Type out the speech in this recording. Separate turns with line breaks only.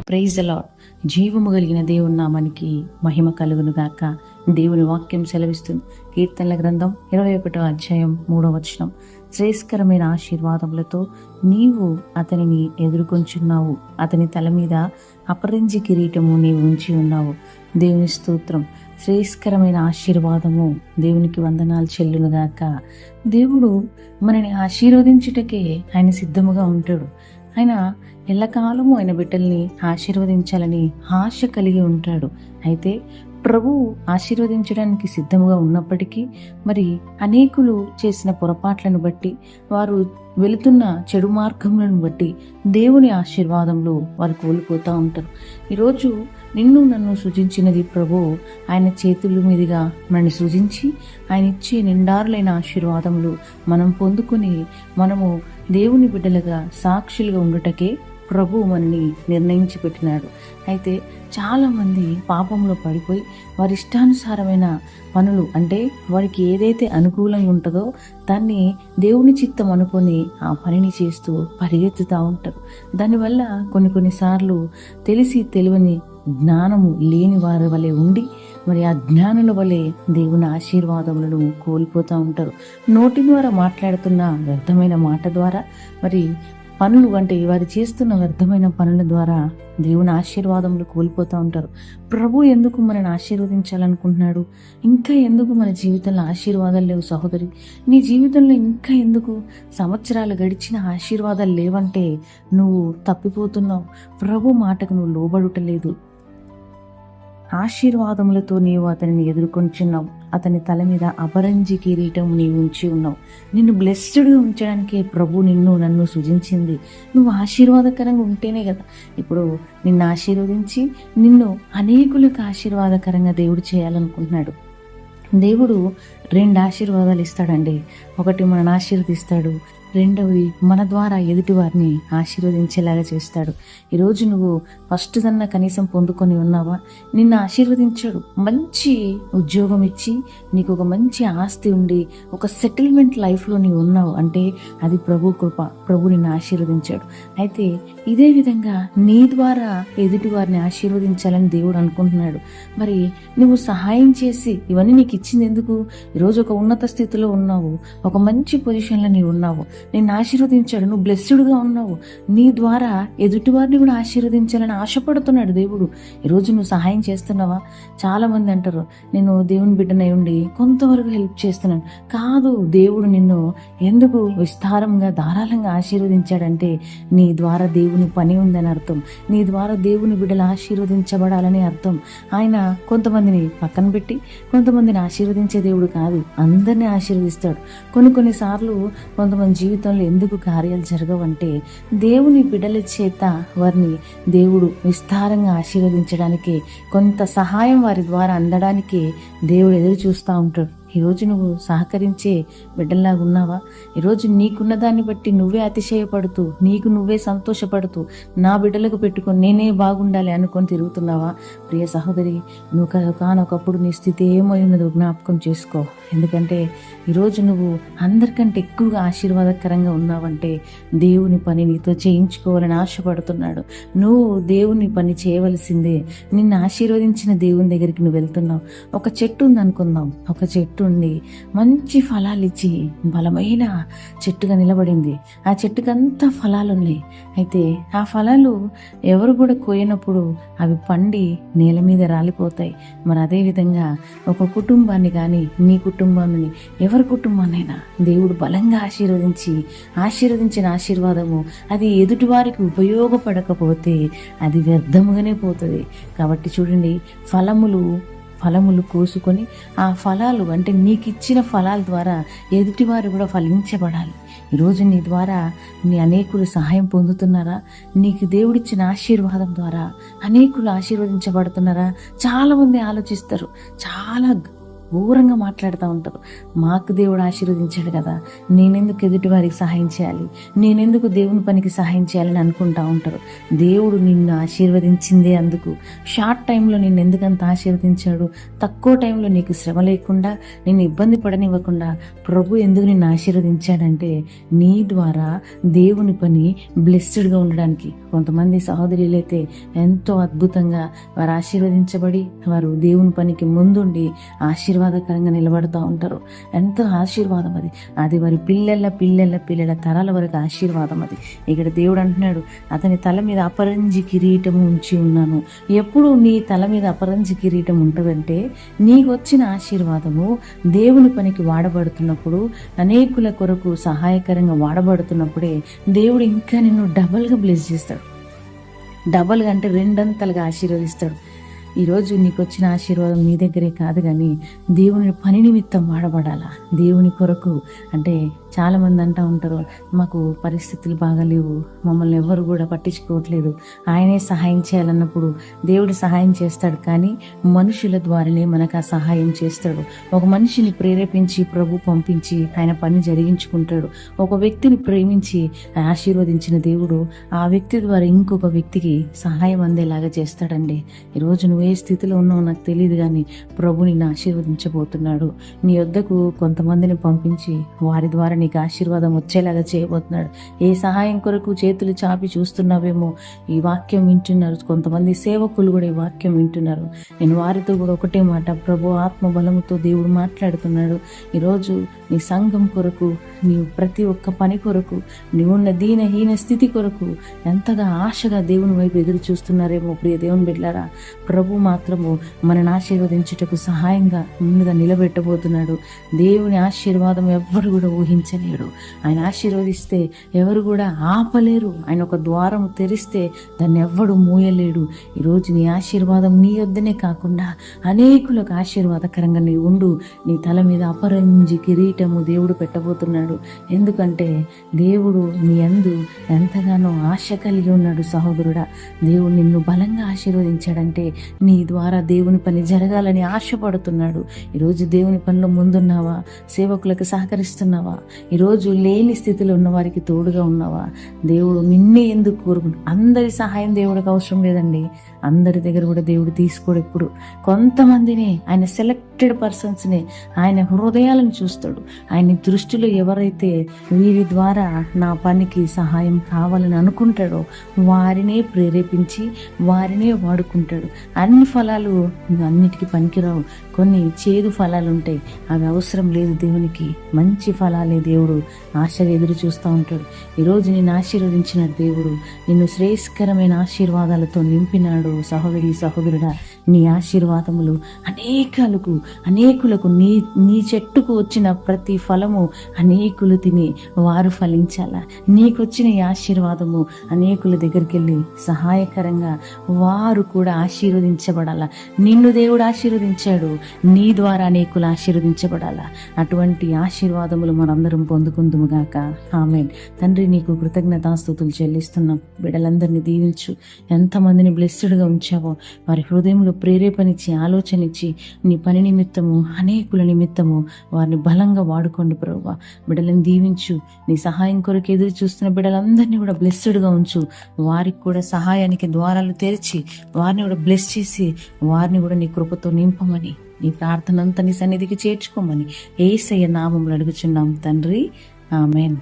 Praise the lord. జీవము కలిగిన దేవుని నామానికి మహిమ కలుగును గాక. దేవుని వాక్యం సెలవిస్తుంది. కీర్తనల గ్రంథం 21వ అధ్యాయం 3వ వచనం, శ్రేయస్కరమైన ఆశీర్వాదములతో నీవు అతనిని ఎదుర్కొంచున్నావు, అతని తల మీద అపరంజి కిరీటము నీవు ఉంచి ఉన్నావు. దేవుని స్తోత్రం. శ్రేయస్కరమైన ఆశీర్వాదము. దేవునికి వందనాలు చెల్లునుగాక. దేవుడు మనని ఆశీర్వదించుటకే ఆయన సిద్ధముగా ఉంటాడు. ఆయన ఎల్లకాలము ఆయన బిడ్డల్ని ఆశీర్వదించాలని ఆశ కలిగి ఉంటాడు. అయితే ప్రభువు ఆశీర్వదించడానికి సిద్ధముగా ఉన్నప్పటికీ మరి అనేకులు చేసిన పొరపాట్లను బట్టి, వారు వెళుతున్న చెడు మార్గములను బట్టి దేవుని ఆశీర్వాదంలో వారు కోల్పోతూ ఉంటారు. ఈరోజు నిన్ను నన్ను సృజించినది ప్రభు. ఆయన చేతుల మీదుగా మనల్ని సృజించి ఆయన ఇచ్చే నిండారులైన ఆశీర్వాదములు మనం పొందుకొని మనము దేవుని బిడ్డలుగా సాక్షులుగా ఉండుటకే ప్రభు మనని నిర్ణయించి పెట్టినాడు. అయితే చాలామంది పాపంలో పడిపోయి వారి ఇష్టానుసారమైన పనులు, అంటే వారికి ఏదైతే అనుకూలంగా ఉంటుందో దాన్ని దేవుని చిత్తం అనుకొని ఆ పనిని చేస్తూ పరిగెత్తుతూ ఉంటారు. దానివల్ల కొన్నిసార్లు తెలిసి తెలియని జ్ఞానము లేని వారి వలె ఉండి మరి ఆ జ్ఞానుల వలె దేవుని ఆశీర్వాదములను కోల్పోతూ ఉంటారు. నోటి ద్వారా మాట్లాడుతున్న వ్యర్థమైన మాట ద్వారా మరి పనులు, అంటే వారు చేస్తున్న వ్యర్థమైన పనుల ద్వారా దేవుని ఆశీర్వాదములు కోల్పోతూ ఉంటారు. ప్రభు ఎందుకు మనని ఆశీర్వదించాలనుకుంటున్నాడు? ఇంకా ఎందుకు మన జీవితంలో ఆశీర్వాదాలు లేవు సహోదరి? నీ జీవితంలో ఇంకా ఎందుకు సంవత్సరాలు గడిచిన ఆశీర్వాదాలు లేవంటే నువ్వు తప్పిపోతున్నావు. ప్రభు మాటకు నువ్వు లోబడుటలేదు. ఆశీర్వాదములతో నీవు అతనిని ఎదుర్కొంచున్నావు, అతని తల మీద అపరంజి కిరీటం నీవు ఉంచి ఉన్నావు. నిన్ను బ్లెస్డ్గా ఉంచడానికే ప్రభు నిన్ను నన్ను సృజించింది. నువ్వు ఆశీర్వాదకరంగా ఉంటేనే కదా ఇప్పుడు నిన్ను ఆశీర్వదించి నిన్ను అనేకులకు ఆశీర్వాదకరంగా దేవుడు చేయాలనుకుంటున్నాడు. దేవుడు 2 ఆశీర్వాదాలు ఇస్తాడండి. ఒకటి మనల్ని ఆశీర్వదిస్తాడు, రెండవది మన ద్వారా ఎదుటి వారిని ఆశీర్వదించేలాగా చేస్తాడు. ఈరోజు నువ్వు ఫస్ట్ దన్నా కనీసం పొందుకొని ఉన్నావా? నిన్ను ఆశీర్వదించాడు. మంచి ఉద్యోగం ఇచ్చి నీకు ఒక మంచి ఆస్తి ఉండి ఒక సెటిల్మెంట్ లైఫ్లో నీవు ఉన్నావు అంటే అది ప్రభు కృప. ప్రభు నిన్ను ఆశీర్వదించాడు. అయితే ఇదే విధంగా నీ ద్వారా ఎదుటి వారిని ఆశీర్వదించాలని దేవుడు అనుకుంటున్నాడు. మరి నువ్వు సహాయం చేసి ఇవన్నీ నీకు ఇచ్చింది ఎందుకు? ఈరోజు ఒక ఉన్నత స్థితిలో ఉన్నావు, ఒక మంచి పొజిషన్లో నీవు ఉన్నావు, నిన్ను ఆశీర్వదించాడు, నువ్వు బ్లెస్డ్గా ఉన్నావు. నీ ద్వారా ఎదుటి వారిని కూడా ఆశీర్వదించాలని ఆశపడుతున్నాడు దేవుడు. ఈరోజు నువ్వు సహాయం చేస్తున్నావా? చాలా మంది అంటారు, నేను దేవుని బిడ్డనై ఉండి కొంతవరకు హెల్ప్ చేస్తున్నాను. కాదు, దేవుడు నిన్ను ఎందుకు విస్తారంగా ధారాళంగా ఆశీర్వదించాడంటే నీ ద్వారా దేవుని పని ఉందని అర్థం. నీ ద్వారా దేవుని బిడ్డలు ఆశీర్వదించబడాలని అర్థం. ఆయన కొంతమందిని పక్కన పెట్టి కొంతమందిని ఆశీర్వదించే దేవుడు కాదు, అందరినీ ఆశీర్వదిస్తాడు. కొన్నిసార్లు కొంతమంది జీవితంలో ఎందుకు కార్యాలు జరగవంటే దేవుని బిడ్డల చేత వారిని దేవుడు విస్తారంగా ఆశీర్వదించడానికి, కొంత సహాయం వారి ద్వారా అందడానికి దేవుడు ఎదురు చూస్తూ ఉంటాడు. ఈరోజు నువ్వు సహకరించే బిడ్డల్లాగా ఉన్నావా? ఈరోజు నీకున్న దాన్ని బట్టి నువ్వే అతిశయపడుతూ, నీకు నువ్వే సంతోషపడుతూ, నా బిడ్డలకు పెట్టుకొని నేనే బాగుండాలి అనుకొని తిరుగుతున్నావా? ప్రియ సహోదరి, నువ్వు కానొకప్పుడు నీ స్థితి ఏమై ఉన్నదో జ్ఞాపకం చేసుకో. ఎందుకంటే ఈరోజు నువ్వు అందరికంటే ఎక్కువగా ఆశీర్వాదకరంగా ఉన్నావంటే దేవుని పని నీతో చేయించుకోవాలని ఆశపడుతున్నాడు. నువ్వు దేవుని పని చేయవలసిందే. నిన్ను ఆశీర్వదించిన దేవుని దగ్గరికి నువ్వు వెళ్తున్నావు. ఒక చెట్టు ఉంది అనుకుందాం. ఒక చెట్టు ఉండి మంచి ఫలాలు ఇచ్చి బలమైన చెట్టుగా నిలబడింది. ఆ చెట్టుకంతా ఫలాలు ఉన్నాయి. అయితే ఆ ఫలాలు ఎవరు కూడా కోయినప్పుడు అవి పండి నేల మీద రాలిపోతాయి. మరి అదేవిధంగా ఒక కుటుంబాన్ని కానీ, నీ కుటుంబాన్ని, ఎవరి కుటుంబాన్నైనా దేవుడు బలంగా ఆశీర్వదించిన ఆశీర్వాదము అది ఎదుటివారికి ఉపయోగపడకపోతే అది వ్యర్థముగానే పోతుంది. కాబట్టి చూడండి, ఫలములు కోసుకొని ఆ ఫలాలు, అంటే నీకు ఇచ్చిన ఫలాల ద్వారా ఎదుటివారు కూడా ఫలించబడాలి. ఈరోజు నీ ద్వారా అనేకులు సహాయం పొందుతున్నారా? నీకు దేవుడిచ్చిన ఆశీర్వాదం ద్వారా అనేకులు ఆశీర్వదించబడుతున్నారా? చాలామంది ఆలోచిస్తారు, చాలా ఘోరంగా మాట్లాడుతూ ఉంటారు. మాకు దేవుడు ఆశీర్వదించాడు కదా, నేనెందుకు ఎదుటి వారికి సహాయం చేయాలి, నేనెందుకు దేవుని పనికి సహాయం చేయాలని అనుకుంటా ఉంటారు. దేవుడు నిన్ను ఆశీర్వదించిందే అందుకు. షార్ట్ టైంలో నిన్ను ఎందుకంత ఆశీర్వదించాడు, తక్కువ టైంలో నీకు శ్రమ లేకుండా, నిన్ను ఇబ్బంది పడనివ్వకుండా ప్రభు ఎందుకు నిన్ను ఆశీర్వదించాడంటే నీ ద్వారా దేవుని పని బ్లెస్డ్గా ఉండడానికి. కొంతమంది సహోదరులైతే ఎంతో అద్భుతంగా వారు ఆశీర్వదించబడి వారు దేవుని పనికి ముందుండి ఆశీర్వాదకరంగా నిలబడుతూ ఉంటారు. ఎంతో ఆశీర్వాదం అది. అది వారి పిల్లల పిల్లల పిల్లల తరాల వరకు ఆశీర్వాదం అది. ఇక్కడ దేవుడు అంటున్నాడు, అతని తల మీద అపరంజి కిరీటం ఉంచి ఉన్నాను. ఎప్పుడు నీ తల మీద అపరంజి కిరీటం ఉంటుందంటే నీకు వచ్చిన ఆశీర్వాదము దేవుని పనికి వాడబడుతున్నప్పుడు, అనేకుల కొరకు సహాయకరంగా వాడబడుతున్నప్పుడే దేవుడు ఇంకా నిన్ను డబల్గా బ్లెస్ చేస్తాడు. డబల్గా అంటే రెండంతలుగా ఆశీర్వదిస్తాడు. ఈరోజు నీకు వచ్చిన ఆశీర్వాదం నీ దగ్గరే కాదు, కానీ దేవుని పని నిమిత్తం వాడబడాలా, దేవుని కొరకు. అంటే చాలామంది అంటూ ఉంటారు, మాకు పరిస్థితులు బాగాలేవు, మమ్మల్ని ఎవరు కూడా పట్టించుకోవట్లేదు, ఆయనే సహాయం చేయాలన్నప్పుడు దేవుడు సహాయం చేస్తాడు. కానీ మనుషుల ద్వారానే మనకు ఆ సహాయం చేస్తాడు. ఒక మనిషిని ప్రేరేపించి ప్రభు పంపించి ఆయన పని జరిగించుకుంటాడు. ఒక వ్యక్తిని ప్రేమించి ఆశీర్వదించిన దేవుడు ఆ వ్యక్తి ద్వారా ఇంకొక వ్యక్తికి సహాయం అందేలాగా చేస్తాడండి. ఈరోజు నువ్వు ఏ స్థితిలో ఉన్నావో నాకు తెలియదు, కానీ ప్రభు నిన్ను ఆశీర్వదించబోతున్నాడు. నీ వద్దకు కొంతమందిని పంపించి వారి ద్వారా నీకు ఆశీర్వాదం వచ్చేలాగా చేయబోతున్నాడు. ఏ సహాయం కొరకు చేతులు చాపి చూస్తున్నావేమో, ఈ వాక్యం వింటున్నారు కొంతమంది సేవకులు కూడా, ఈ వాక్యం వింటున్నారు. నేను వారితో కూడా ఒకటే మాట, ప్రభు ఆత్మ బలముతో దేవుడు మాట్లాడుతున్నాడు. ఈరోజు నీ సంఘం కొరకు, నీవు ప్రతి ఒక్క పని కొరకు, నీవున్న దీనహీన స్థితి కొరకు ఎంతగా ఆశగా దేవుని వైపు ఎదురు చూస్తున్నారేమో ప్రియ దేవుని బిడ్డలారా, ప్రభు మాత్రము మనని ఆశీర్వదించుటకు సహాయంగా ముందుగా నిలబెట్టబోతున్నాడు. దేవుని ఆశీర్వాదం ఎవరు కూడా ఊహించలేడు. ఆయన ఆశీర్వదిస్తే ఎవరు కూడా ఆపలేరు. ఆయన ఒక ద్వారం తెరిస్తే దాన్ని ఎవ్వడు మూయలేడు. ఈరోజు నీ ఆశీర్వాదం నీ వద్దనే కాకుండా అనేకులకు ఆశీర్వాదకరంగా నీ ఉండు. నీ తల మీద అపరంజి కిరీటము దేవుడు పెట్టబోతున్నాడు. ఎందుకంటే దేవుడు నీ యందు ఎంతగానో ఆశ కలిగి ఉన్నాడు. సహోదరుడా, దేవుడు నిన్ను బలంగా ఆశీర్వదించాడంటే నీ ద్వారా దేవుని పని జరగాలని ఆశపడుతున్నాడు. ఈరోజు దేవుని పనిలో ముందున్నావా? సేవకులకు సహకరిస్తున్నావా? ఈరోజు లేని స్థితిలో ఉన్న వారికి తోడుగా ఉన్నావా? దేవుడు నిన్నే ఎందుకు కోరుకుంటు? అందరి సహాయం దేవుడికి అవసరం లేదండి. అందరి దగ్గర కూడా దేవుడు తీసుకోడు. ఎప్పుడు కొంతమందిని, ఆయన సెలెక్టెడ్ పర్సన్స్ని ఆయన హృదయాలను చూస్తాడు. ఆయన దృష్టిలో ఎవరైతే వీరి ద్వారా నా పనికి సహాయం కావాలని అనుకుంటాడో వారినే ప్రేరేపించి వారినే వాడుకుంటాడు. అన్ని ఫలాలు అన్నిటికీ పనికిరావు. కొన్ని చేదు ఫలాలు ఉంటాయి, అవి అవసరం లేదు దేవునికి. మంచి ఫలాలే దేవుడు ఆశగా ఎదురు చూస్తూ ఉంటాడు. ఈరోజు నిన్ను ఆశీర్వదించిన దేవుడు నిన్ను శ్రేయస్కరమైన ఆశీర్వాదాలతో నింపినాడు. సహోదరి సహోదరుడా, నీ ఆశీర్వాదములు అనేకులకు నీ చెట్టుకు వచ్చిన ప్రతి ఫలము అనేకులు తిని వారు ఫలించాలా. నీకొచ్చిన ఈ ఆశీర్వాదము అనేకుల దగ్గరికి వెళ్ళి సహాయకరంగా వారు కూడా ఆశీర్వదించబడాలా. నిన్ను దేవుడు ఆశీర్వదించాడు, నీ ద్వారా అనేకులు ఆశీర్వదించబడాలా. అటువంటి ఆశీర్వాదములు మనందరం పొందుకుందుముగాక. ఆమేన్. తండ్రి, నీకు కృతజ్ఞతాస్తుతులు చెల్లిస్తున్నాం. బిడ్డలందరినీ దీవించు. ఎంతమందిని బ్లెస్డ్గా ఉంచావో వారి హృదయంలో ప్రేరేపణిచ్చి, ఆలోచనిచ్చి, నీ పని నిమిత్తము, అనేకుల నిమిత్తము వారిని బలంగా వాడుకోండి ప్రభువా. బిడ్డలను దీవించు. నీ సహాయం కొరకు ఎదురు చూస్తున్న బిడ్డలందరినీ కూడా బ్లెస్డ్గా ఉంచు. వారికి కూడా సహాయానికి ద్వారాలు తెరిచి వారిని కూడా బ్లెస్ చేసి వారిని కూడా నీ కృపతో నింపమని, నీ ప్రార్థన అంతా నీ సన్నిధికి చేర్చుకోమని యేసయ్య నామములో అడుగుచున్నాం తండ్రి. ఆమేన్.